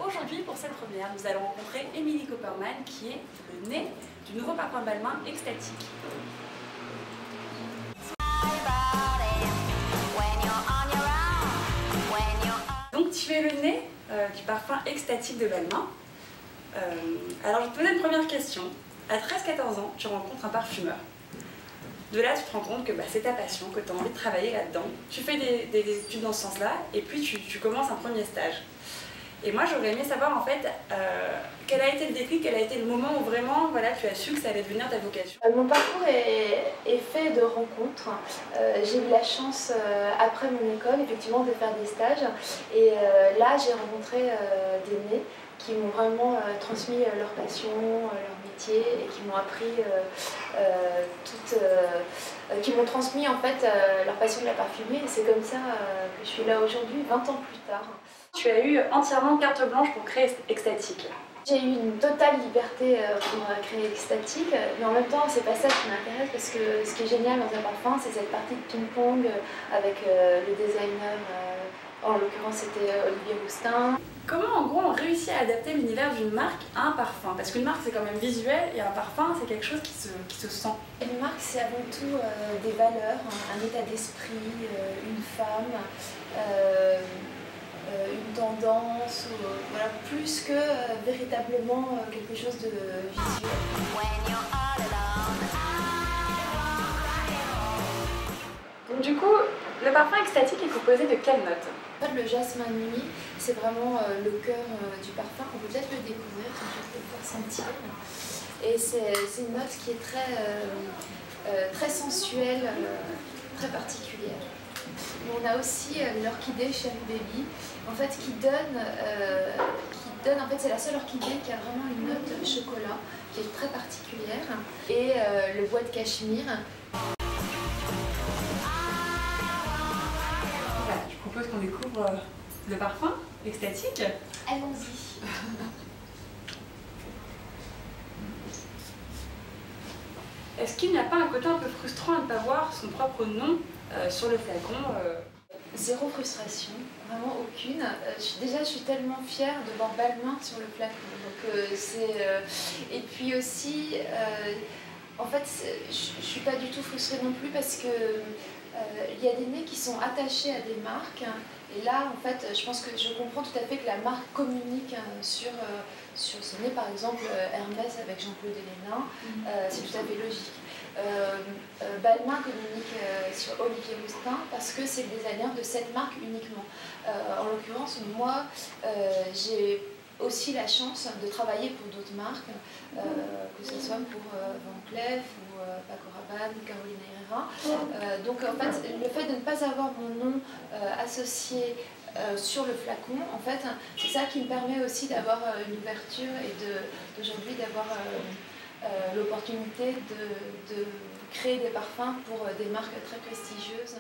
aujourd'hui pour cette première, nous allons rencontrer Emily Copperman qui est le nez du nouveau parfum Balmain Extatique. Donc tu es le nez du parfum Extatique de Balmain. Alors je vais te poser une première question. À 13-14 ans, tu rencontres un parfumeur. De là, tu te rends compte que c'est ta passion, que tu as envie de travailler là-dedans. Tu fais des études dans ce sens-là et puis tu commences un premier stage. Et moi, j'aurais aimé savoir en fait quel a été le déclic, quel a été le moment où vraiment tu as su que ça allait devenir ta vocation. Mon parcours est fait de rencontres. J'ai eu la chance, après mon école, effectivement, de faire des stages. Et là, j'ai rencontré des nés qui m'ont vraiment transmis leur passion, leur métier et qui m'ont appris qui m'ont transmis en fait leur passion de la parfumerie. Et c'est comme ça que je suis là aujourd'hui, 20 ans plus tard. Tu as eu entièrement carte blanche pour créer Extatique. J'ai eu une totale liberté pour créer Extatique, mais en même temps c'est pas ça qui m'intéresse parce que ce qui est génial dans un parfum c'est cette partie de ping-pong avec le designer, en l'occurrence c'était Olivier Roustin. Comment en gros on réussit à adapter l'univers d'une marque à un parfum? Parce qu'une marque c'est quand même visuel et un parfum c'est quelque chose qui se sent. Une marque c'est avant tout des valeurs, un état d'esprit, une femme. Une tendance, voilà, plus que véritablement quelque chose de visuel. Donc du coup, le parfum Extatique est composé de quelles notes? En fait, le jasmin nuit, c'est vraiment le cœur du parfum. On peut peut-être le découvrir, je vais te le faire sentir. Et c'est une note qui est très sensuelle, très particulière. On a aussi l'orchidée Cherry Baby, en fait, qui donne en fait, c'est la seule orchidée qui a vraiment une note chocolat qui est très particulière, et le bois de cachemire. Voilà, je propose qu'on découvre le parfum Extatique. Allons-y. Est-ce qu'il n'y a pas un côté un peu frustrant à ne pas voir son propre nom sur le flacon? Zéro frustration, vraiment aucune. Déjà, je suis tellement fière de voir Balmain sur le flacon. Et puis aussi, en fait, je ne suis pas du tout frustrée non plus parce que il y a des nez qui sont attachés à des marques. Et là, en fait, je pense que je comprends tout à fait que la marque communique sur ce nez. Par exemple, Hermès avec Jean-Claude Hélénin, c'est tout à fait logique. Balmain communique sur Olivier Roustin parce que c'est le designer de cette marque uniquement. En l'occurrence, moi, j'ai aussi la chance de travailler pour d'autres marques, que ce soit pour Van Cleef ou Paco Rabanne, Carolina Herrera. Donc en fait, le fait de ne pas avoir mon nom associé sur le flacon, en fait, c'est ça qui me permet aussi d'avoir une ouverture et d'aujourd'hui d'avoir l'opportunité de créer des parfums pour des marques très prestigieuses.